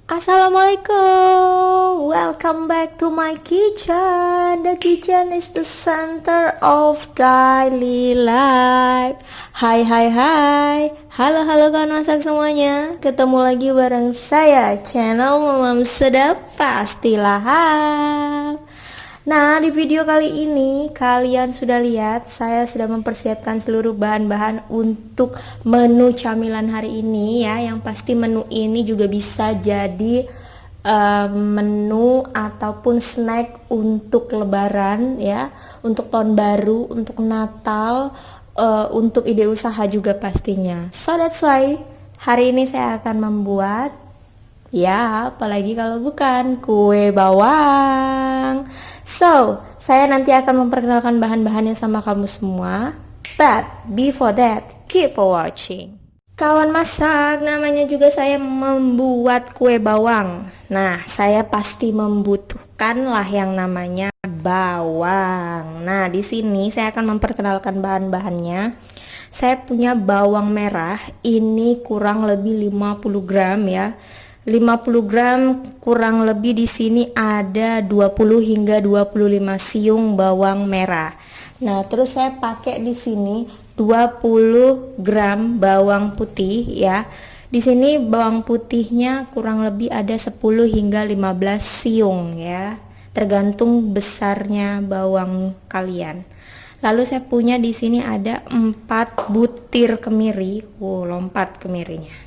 Assalamualaikum, welcome back to my kitchen. The kitchen is the center of daily life. Hai, halo kawan masak semuanya. Ketemu lagi bareng saya, channel Mamam Sedap Pasti Lahap. Nah, di video kali ini kalian sudah lihat saya sudah mempersiapkan seluruh bahan-bahan untuk menu camilan hari ini ya. Yang pasti menu ini juga bisa jadi menu ataupun snack untuk lebaran ya, untuk tahun baru, untuk Natal, untuk ide usaha juga pastinya. So that's why hari ini saya akan membuat, ya apalagi kalau bukan, kue bawang. So, saya nanti akan memperkenalkan bahan-bahannya sama kamu semua. But before that, keep watching. Kawan masak, namanya juga saya membuat kue bawang. Nah, saya pasti membutuhkan lah yang namanya bawang. Nah, di sini saya akan memperkenalkan bahan-bahannya. Saya punya bawang merah, ini kurang lebih 50 gram ya. 50 gram kurang lebih di sini ada 20 hingga 25 siung bawang merah. Nah, terus saya pakai di sini 20 gram bawang putih ya. Di sini bawang putihnya kurang lebih ada 10 hingga 15 siung ya. Tergantung besarnya bawang kalian. Lalu saya punya di sini ada 4 butir kemiri. Lompat kemirinya.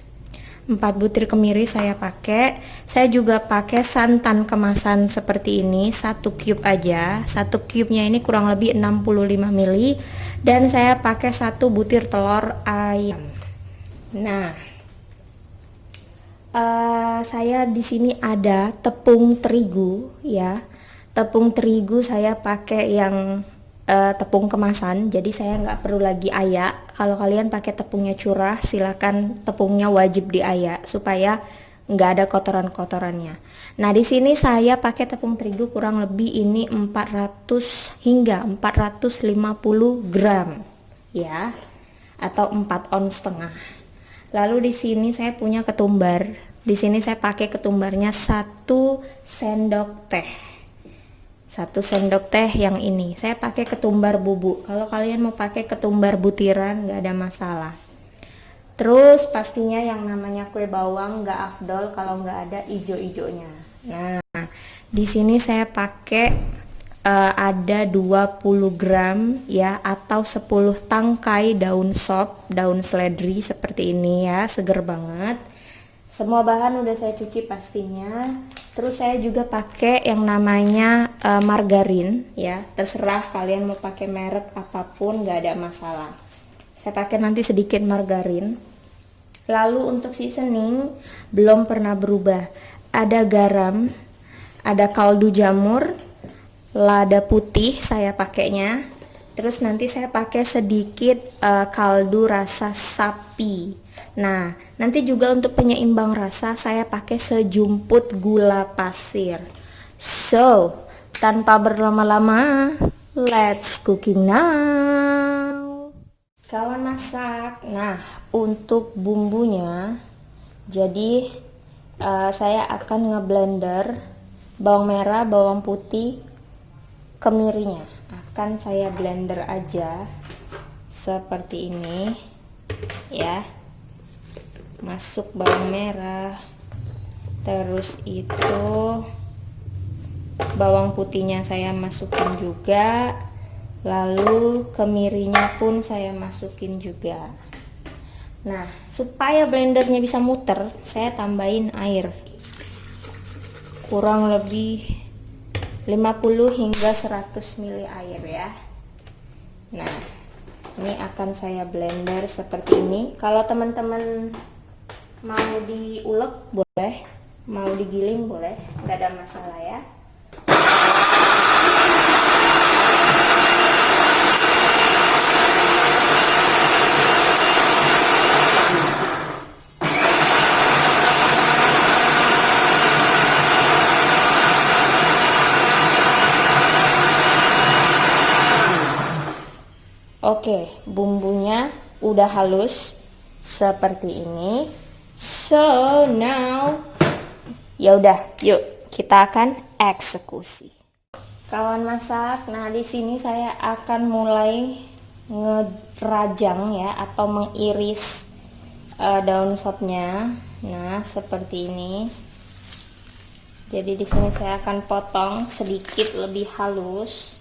4 butir kemiri saya pakai. Saya juga pakai santan kemasan seperti ini, 1 cube aja. 1 cube-nya ini kurang lebih 65 ml. Dan saya pakai 1 butir telur ayam. Nah, saya di sini ada tepung terigu ya. Tepung terigu saya pakai yang tepung kemasan, jadi saya nggak perlu lagi ayak. Kalau kalian pakai tepungnya curah, silakan tepungnya wajib diayak supaya nggak ada kotoran-kotorannya. Nah, di sini saya pakai tepung terigu kurang lebih ini 400 hingga 450 gram ya, atau 4 ons setengah. Lalu di sini saya punya ketumbar. Di sini saya pakai ketumbarnya 1 sendok teh. 1 sendok teh yang ini. Saya pakai ketumbar bubuk. Kalau kalian mau pakai ketumbar butiran nggak ada masalah. Terus pastinya yang namanya kue bawang nggak afdol kalau nggak ada ijo-ijonya. Nah, di sini saya pakai ada 20 gram ya, atau 10 tangkai daun sop, daun seledri seperti ini ya, seger banget. Semua bahan udah saya cuci pastinya. Terus saya juga pakai yang namanya margarin ya. Terserah kalian mau pakai merek apapun, nggak ada masalah. Saya pakai nanti sedikit margarin. Lalu untuk seasoning belum pernah berubah. Ada garam, ada kaldu jamur, lada putih saya pakainya. Terus nanti saya pakai sedikit kaldu rasa sapi. Nah, nanti juga untuk penyeimbang rasa saya pakai sejumput gula pasir. So, tanpa berlama-lama, let's cooking now. Kawan masak. Nah, untuk bumbunya, jadi saya akan ngeblender bawang merah, bawang putih, kemirinya. Akan saya blender aja seperti ini ya. Masuk bawang merah, terus itu bawang putihnya saya masukin juga, lalu kemirinya pun saya masukin juga. Nah, supaya blendernya bisa muter, saya tambahin air kurang lebih 50 hingga 100 ml air ya. Nah, Ini akan saya blender seperti ini. Kalau teman-teman mau diulek boleh, mau digiling boleh, nggak ada masalah ya. Oke, bumbunya udah halus seperti ini. So now, ya udah, yuk kita akan eksekusi. Kawan masak, nah di sini saya akan mulai ngerajang ya atau mengiris daun sopnya. Nah, seperti ini. Jadi di sini saya akan potong sedikit lebih halus.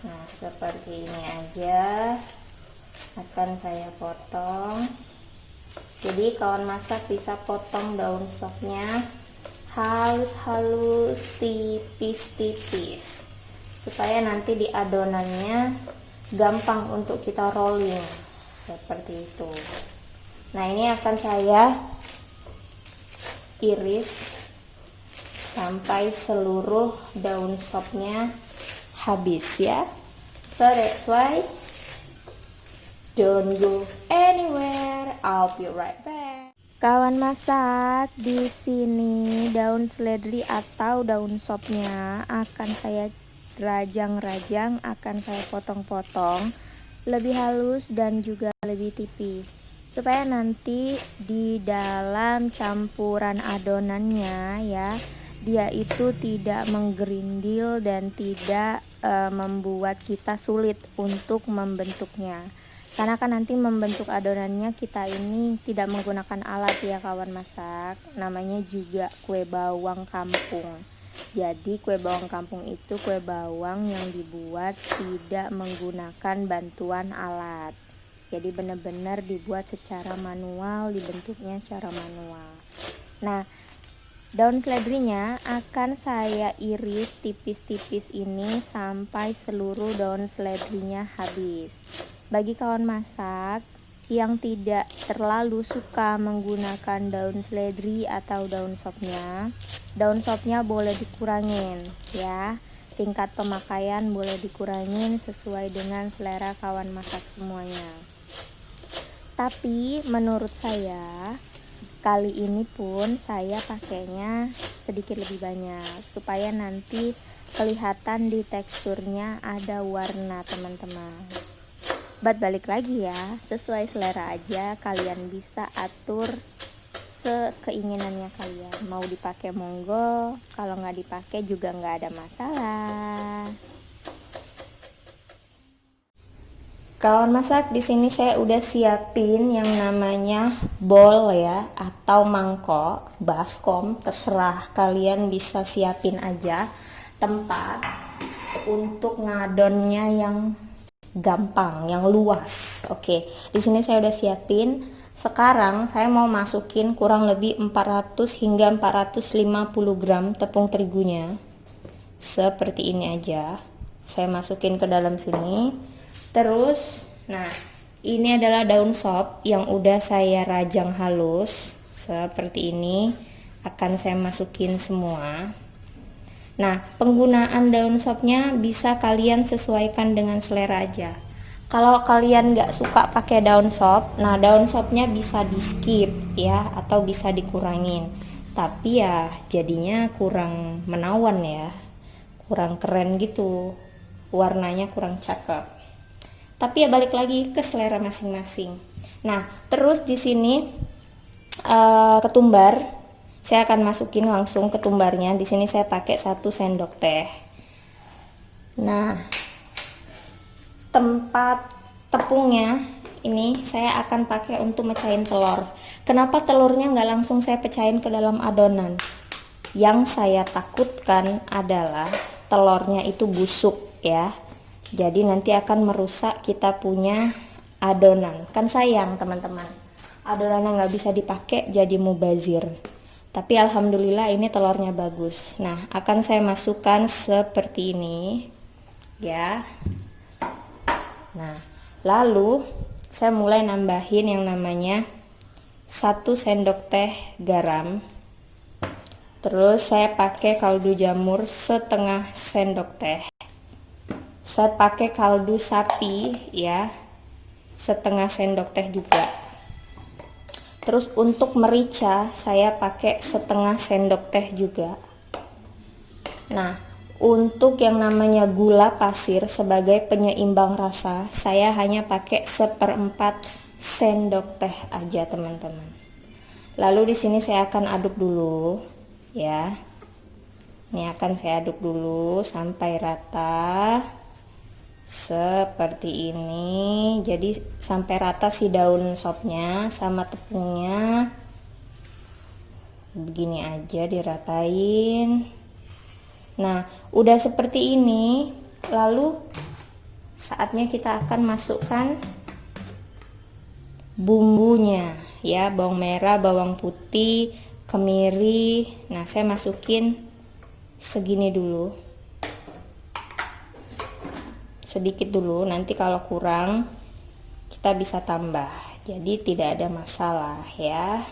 Nah, seperti ini aja akan saya potong. Jadi kawan masak bisa potong daun sopnya halus-halus, tipis-tipis, supaya nanti di adonannya gampang untuk kita rolling seperti itu. Nah, ini akan saya iris sampai seluruh daun sopnya habis ya. So that's why don't go anywhere, I'll be right back. Kawan masak, di sini daun seledri atau daun sopnya akan saya rajang-rajang, akan saya potong-potong lebih halus dan juga lebih tipis, supaya nanti di dalam campuran adonannya ya, dia itu tidak menggerindil dan tidak membuat kita sulit untuk membentuknya. Karena kan nanti membentuk adonannya kita ini tidak menggunakan alat ya kawan masak. Namanya juga kue bawang kampung. Jadi kue bawang kampung itu kue bawang yang dibuat tidak menggunakan bantuan alat. Jadi benar-benar dibuat secara manual, dibentuknya secara manual. Nah, daun seledrinya akan saya iris tipis-tipis ini sampai seluruh daun seledrinya habis. Bagi kawan masak yang tidak terlalu suka menggunakan daun seledri atau daun sopnya boleh dikurangin ya. Tingkat pemakaian boleh dikurangin sesuai dengan selera kawan masak semuanya. Tapi menurut saya kali ini pun saya pakainya sedikit lebih banyak supaya nanti kelihatan di teksturnya ada warna teman-teman. Balik lagi ya, sesuai selera aja, kalian bisa atur sekeinginannya kalian. Mau dipakai monggo, kalau nggak dipakai juga nggak ada masalah. Kawan masak, di sini saya udah siapin yang namanya bowl ya, atau mangkok, baskom, terserah kalian bisa siapin aja tempat untuk ngadonnya yang gampang, yang luas. Oke, di sini saya udah siapin. Sekarang saya mau masukin kurang lebih 400 hingga 450 gram tepung terigunya. Seperti ini aja. Saya masukin ke dalam sini. Terus, nah, ini adalah daun sop yang udah saya rajang halus seperti ini. Akan saya masukin semua. Nah, penggunaan daun sopnya bisa kalian sesuaikan dengan selera aja. Kalau kalian nggak suka pakai daun sop, nah daun sopnya bisa di skip ya, atau bisa dikurangin. Tapi ya jadinya kurang menawan ya, kurang keren gitu, warnanya kurang cakep. Tapi ya balik lagi ke selera masing-masing. Nah, terus di sini ketumbar, saya akan masukin langsung ketumbarnya. Di sini saya pakai 1 sendok teh. Nah, tempat tepungnya ini saya akan pakai untuk mecahin telur. Kenapa telurnya nggak langsung saya pecahin ke dalam adonan? Yang saya takutkan adalah telurnya itu busuk ya. Jadi nanti akan merusak kita punya adonan. Kan sayang teman-teman, adonannya nggak bisa dipakai jadi mubazir. Tapi alhamdulillah ini telurnya bagus. Nah, akan saya masukkan seperti ini ya. Nah, lalu saya mulai nambahin yang namanya 1 sendok teh garam. Terus saya pakai kaldu jamur setengah sendok teh. Saya pakai kaldu sapi ya, setengah sendok teh juga. Terus untuk merica saya pakai setengah sendok teh juga. Nah, untuk yang namanya gula pasir sebagai penyeimbang rasa, saya hanya pakai 1/4 sendok teh aja, teman-teman. Lalu di sini saya akan aduk dulu, ya. Ini akan saya aduk dulu sampai rata, seperti ini. Jadi sampai rata si daun sopnya sama tepungnya. Begini aja diratain. Nah, udah seperti ini, lalu saatnya kita akan masukkan bumbunya ya, bawang merah, bawang putih, kemiri. Nah, saya masukin segini dulu, sedikit dulu, nanti kalau kurang kita bisa tambah, jadi tidak ada masalah ya.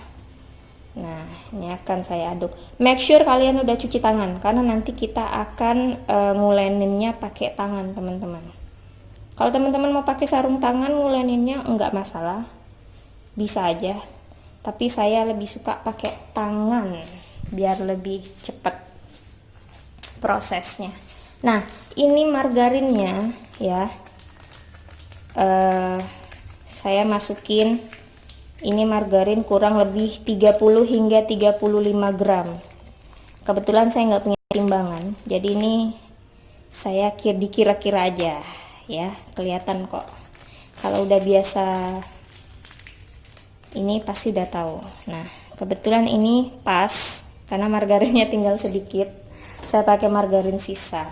Nah, ini akan saya aduk. Make sure kalian udah cuci tangan karena nanti kita akan nguleninnya pakai tangan, teman-teman. Kalau teman-teman mau pakai sarung tangan nguleninnya enggak masalah, bisa aja. Tapi saya lebih suka pakai tangan biar lebih cepat prosesnya. Nah, ini margarinnya ya. Saya masukin. Ini margarin kurang lebih 30 hingga 35 gram. Kebetulan saya nggak punya timbangan, jadi ini saya dikira-kira aja ya, kelihatan kok. Kalau udah biasa ini pasti udah tahu. Nah, kebetulan ini pas karena margarinnya tinggal sedikit. Saya pakai margarin sisa.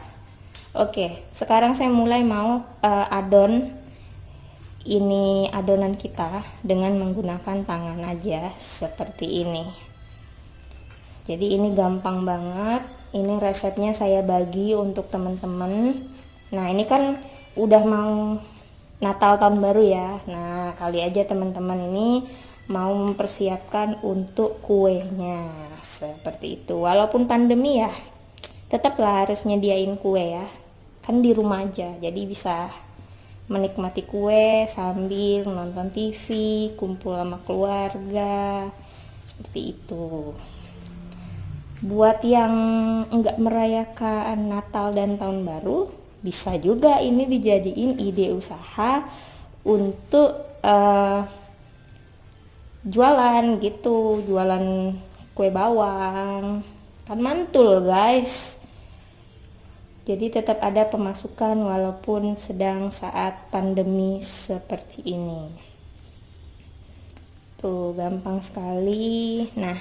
Oke, sekarang saya mulai mau adon ini adonan kita dengan menggunakan tangan aja seperti ini. Jadi ini gampang banget. Ini resepnya saya bagi untuk teman-teman. Nah, ini kan udah mau Natal tahun baru ya. Nah, kali aja teman-teman ini mau mempersiapkan untuk kuenya seperti itu. Walaupun pandemi ya, tetaplah harus nyediain kue ya. Kan di rumah aja, jadi bisa menikmati kue sambil nonton TV, kumpul sama keluarga, seperti itu. Buat yang enggak merayakan Natal dan Tahun Baru, bisa juga ini dijadiin ide usaha untuk jualan gitu, jualan kue bawang, kan mantul guys. Jadi tetap ada pemasukan walaupun sedang saat pandemi seperti ini. Tuh, gampang sekali. Nah,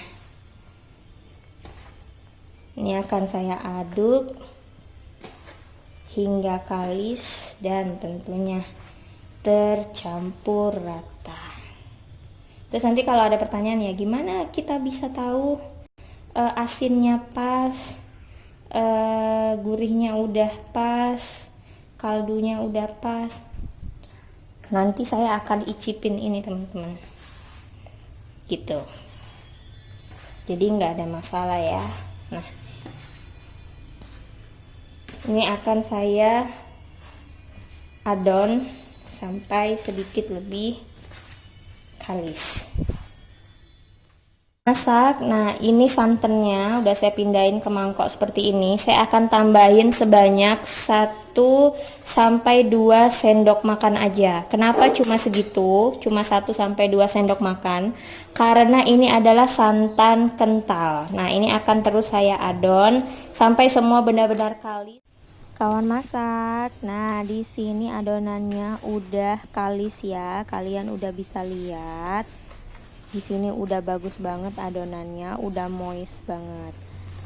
ini akan saya aduk hingga kalis dan tentunya tercampur rata. Terus nanti kalau ada pertanyaan ya, gimana kita bisa tahu asinnya pas, gurihnya udah pas, kaldunya udah pas? Nanti saya akan icipin ini teman-teman, gitu. Jadi nggak ada masalah ya. Nah, ini akan saya adon sampai sedikit lebih kalis. Masak. Nah, ini santannya udah saya pindahin ke mangkok seperti ini. Saya akan tambahin sebanyak 1 sampai 2 sendok makan aja. Kenapa cuma segitu? Cuma 1 sampai 2 sendok makan. Karena ini adalah santan kental. Nah, ini akan terus saya adon sampai semua benar-benar kalis. Kawan masak. Nah, di sini adonannya udah kalis ya. Kalian udah bisa lihat. Di sini udah bagus banget adonannya, udah moist banget.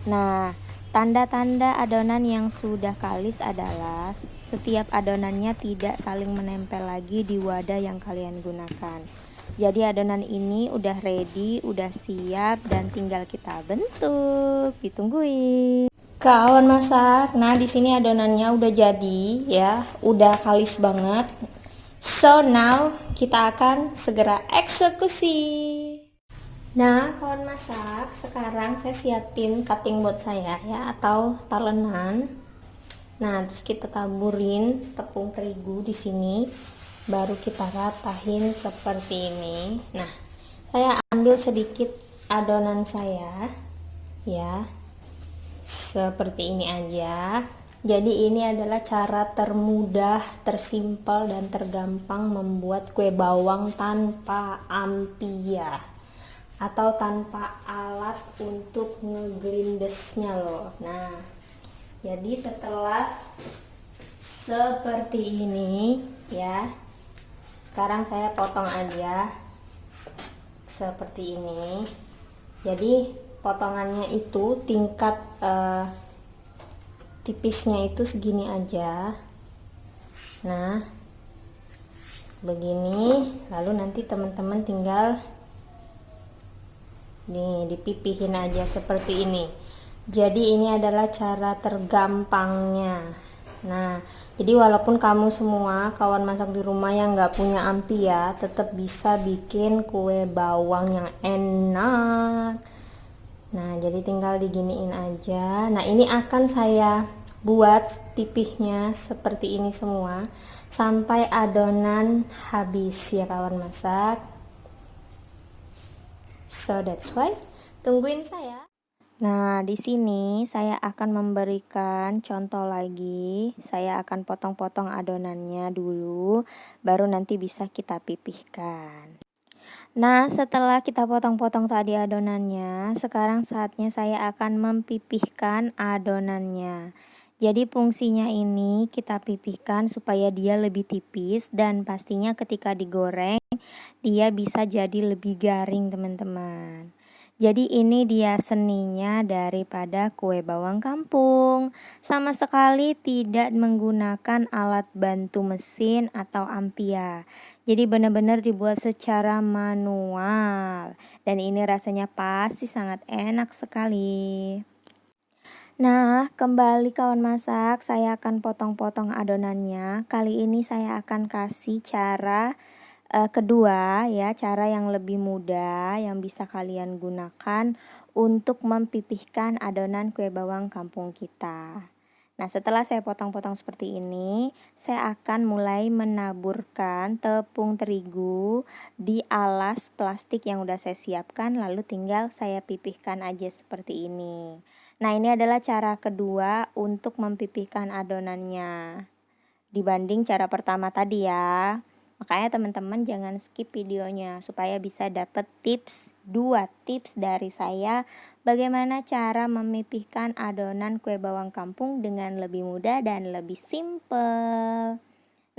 Nah, tanda-tanda adonan yang sudah kalis adalah setiap adonannya tidak saling menempel lagi di wadah yang kalian gunakan. Jadi adonan ini udah ready, udah siap dan tinggal kita bentuk. Ditungguin. Kawan masak. Nah, di sini adonannya udah jadi ya, udah kalis banget. So now kita akan segera eksekusi. Nah, kawan masak, sekarang saya siapin cutting board saya ya, atau talenan. Nah, terus kita taburin tepung terigu di sini, baru kita ratahin seperti ini. Nah, saya ambil sedikit adonan saya ya, seperti ini aja. Jadi ini adalah cara termudah, tersimpel dan tergampang membuat kue bawang tanpa ampia atau tanpa alat untuk ngeglindesnya loh. Nah, jadi setelah seperti ini ya, sekarang saya potong aja seperti ini. Jadi potongannya itu tingkat tipisnya itu segini aja. Nah, begini. Lalu nanti teman-teman tinggal nih dipipihin aja seperti ini. Jadi ini adalah cara tergampangnya. Nah, jadi walaupun kamu semua kawan masak di rumah yang nggak punya ampia, tetap bisa bikin kue bawang yang enak. Nah, jadi tinggal diginiin aja. Nah, ini akan saya buat pipihnya seperti ini semua sampai adonan habis ya kawan masak. So that's why tungguin saya. Nah, di sini saya akan memberikan contoh lagi. Saya akan potong-potong adonannya dulu, baru nanti bisa kita pipihkan. Nah, setelah kita potong-potong tadi adonannya, sekarang saatnya saya akan mempipihkan adonannya. Jadi fungsinya ini kita pipihkan supaya dia lebih tipis dan pastinya ketika digoreng dia bisa jadi lebih garing teman-teman. Jadi ini dia seninya daripada kue bawang kampung. Sama sekali tidak menggunakan alat bantu mesin atau ampia. Jadi benar-benar dibuat secara manual. Dan ini rasanya pasti sangat enak sekali. Nah, kembali kawan masak, saya akan potong-potong adonannya. Kali ini saya akan kasih cara kedua ya, cara yang lebih mudah yang bisa kalian gunakan untuk mempipihkan adonan kue bawang kampung kita. Nah, setelah saya potong-potong seperti ini, saya akan mulai menaburkan tepung terigu di alas plastik yang udah saya siapkan, lalu tinggal saya pipihkan aja seperti ini. Nah, ini adalah cara kedua untuk mempipihkan adonannya dibanding cara pertama tadi ya. Makanya teman-teman jangan skip videonya supaya bisa dapat dua tips dari saya bagaimana cara memipihkan adonan kue bawang kampung dengan lebih mudah dan lebih simple.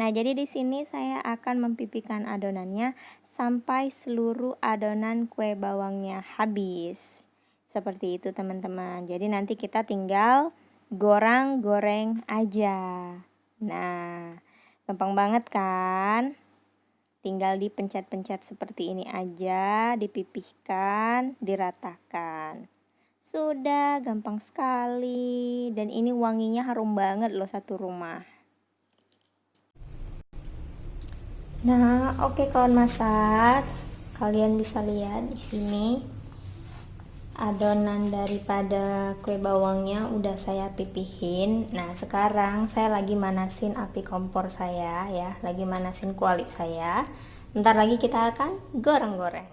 Nah, jadi di sini saya akan mempipihkan adonannya sampai seluruh adonan kue bawangnya habis. Seperti itu teman-teman. Jadi nanti kita tinggal goreng aja. Nah, gampang banget kan? Tinggal dipencet-pencet seperti ini aja, dipipihkan, diratakan. Sudah gampang sekali. Dan ini wanginya harum banget loh satu rumah. Nah, oke kawan masak. Kalian bisa lihat di sini adonan daripada kue bawangnya udah saya pipihin. Nah, sekarang saya lagi manasin api kompor saya ya, lagi manasin kuali saya. Bentar lagi kita akan goreng-goreng.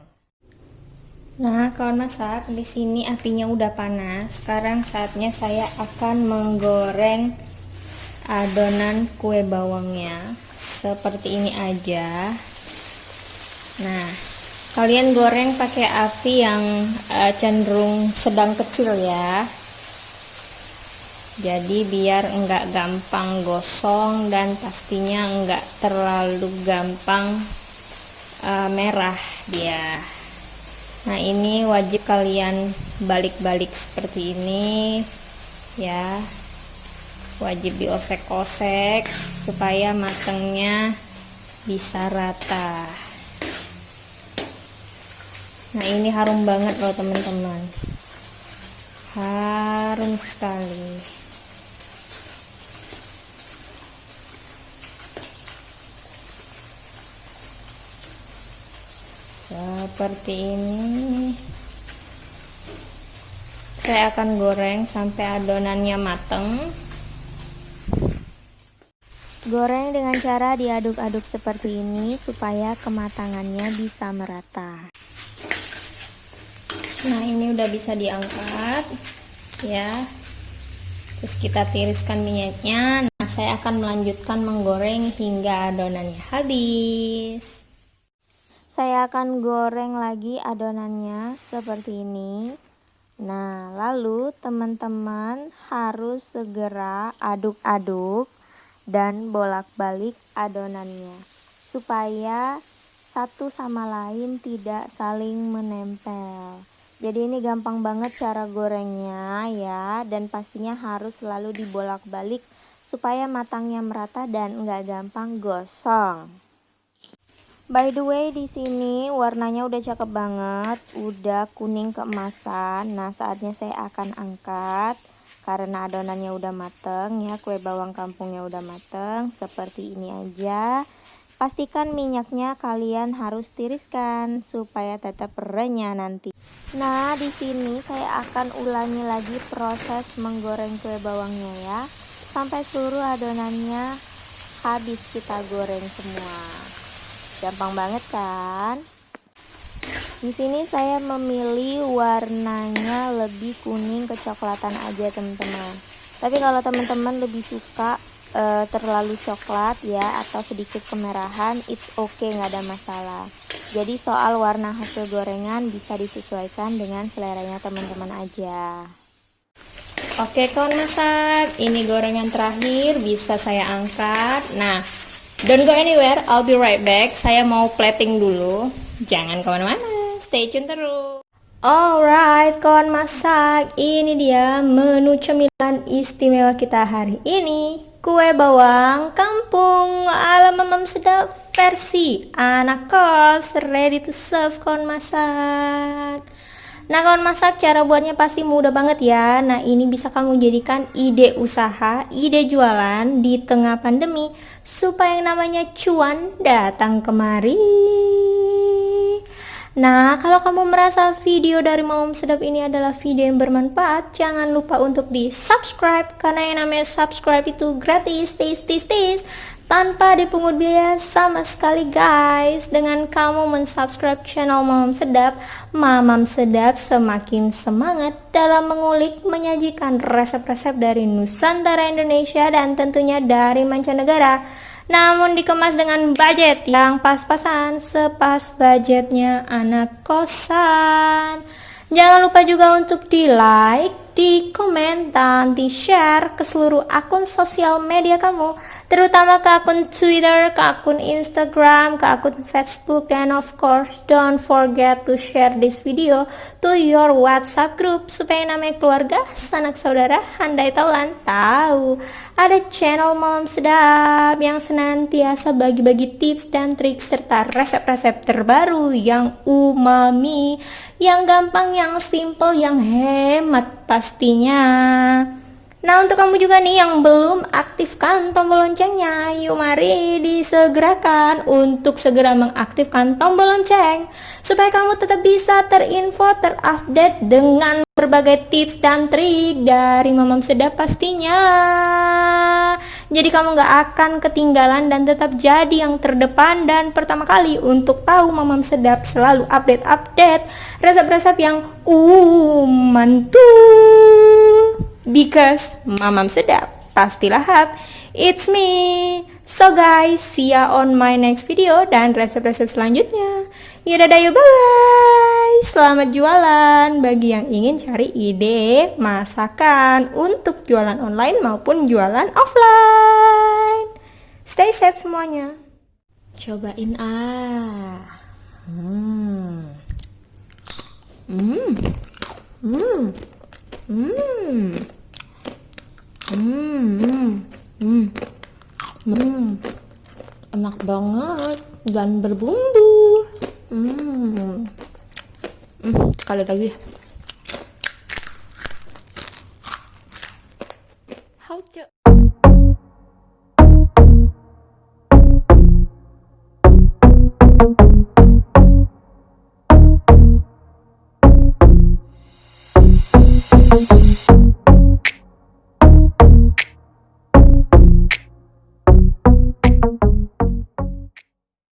Nah, kawan masak, di sini apinya udah panas. Sekarang saatnya saya akan menggoreng adonan kue bawangnya seperti ini aja. Nah, kalian goreng pakai api yang cenderung sedang kecil ya. Jadi biar enggak gampang gosong dan pastinya enggak terlalu gampang merah dia. Nah, ini wajib kalian balik-balik seperti ini ya. Wajib diosek-osek supaya matangnya bisa rata. Nah, ini harum banget loh teman-teman, harum sekali. Seperti ini. Saya akan goreng sampai adonannya mateng. Goreng dengan cara diaduk-aduk seperti ini supaya kematangannya bisa merata. Nah, ini udah bisa diangkat ya. Terus kita tiriskan minyaknya. Nah, saya akan melanjutkan menggoreng hingga adonannya habis. Saya akan goreng lagi adonannya seperti ini. Nah, lalu teman-teman harus segera aduk-aduk dan bolak-balik adonannya supaya satu sama lain tidak saling menempel. Jadi ini gampang banget cara gorengnya ya, dan pastinya harus selalu dibolak-balik supaya matangnya merata dan nggak gampang gosong. By the way, di sini warnanya udah cakep banget, udah kuning keemasan. Nah, saatnya saya akan angkat karena adonannya udah mateng ya, kue bawang kampungnya udah mateng. Seperti ini aja. Pastikan minyaknya kalian harus tiriskan supaya tetap renyah nanti. Nah, di sini saya akan ulangi lagi proses menggoreng kue bawangnya ya, sampai seluruh adonannya habis kita goreng semua. Gampang banget kan? Di sini saya memilih warnanya lebih kuning kecoklatan aja teman-teman. Tapi kalau teman-teman lebih suka terlalu coklat ya atau sedikit kemerahan, it's okay, nggak ada masalah. Jadi soal warna hasil gorengan bisa disesuaikan dengan seleranya teman-teman aja. Oke kawan masak, ini gorengan terakhir bisa saya angkat. Nah, don't go anywhere, I'll be right back. Saya mau plating dulu. Jangan kemana-mana, stay tune terus. Alright, kawan masak, ini dia menu cemilan istimewa kita hari ini. Kue bawang kampung ala Mamam Sedap versi anak kos, ready to serve kawan masak. Nah kawan masak, cara buatnya pasti mudah banget ya. Nah ini bisa kamu jadikan ide usaha, ide jualan di tengah pandemi supaya yang namanya cuan datang kemari. Nah kalau kamu merasa video dari Mamam Sedap ini adalah video yang bermanfaat, jangan lupa untuk di subscribe, karena yang namanya subscribe itu gratis, tis tanpa dipungut biaya sama sekali guys. Dengan kamu mensubscribe channel Mamam Sedap semakin semangat dalam mengulik, menyajikan resep-resep dari Nusantara Indonesia dan tentunya dari mancanegara, namun dikemas dengan budget yang pas-pasan, sepas budgetnya anak kosan. Jangan lupa juga untuk di like, di komen, dan di share ke seluruh akun sosial media kamu, terutama ke akun Twitter, ke akun Instagram, ke akun Facebook, dan of course don't forget to share this video to your WhatsApp group supaya namanya keluarga, sanak saudara, handai taulan tahu ada channel Mamam Sedap yang senantiasa bagi-bagi tips dan trik serta resep-resep terbaru yang umami, yang gampang, yang simple, yang hemat pastinya. Nah untuk kamu juga nih yang belum aktifkan tombol loncengnya, yuk mari disegerakan untuk segera mengaktifkan tombol lonceng supaya kamu tetap bisa terinfo, terupdate dengan berbagai tips dan trik dari Mamam Sedap pastinya. Jadi kamu gak akan ketinggalan dan tetap jadi yang terdepan dan pertama kali untuk tahu Mamam Sedap selalu update resep-resep yang mantul. Because Mamam Sedap pasti lahap. It's me. So guys, see ya on my next video dan resep-resep selanjutnya. Yaudah, yuk bye. Selamat jualan bagi yang ingin cari ide masakan untuk jualan online maupun jualan offline. Stay safe semuanya. Cobain ah. Enak banget dan berbumbu. Sekali lagi.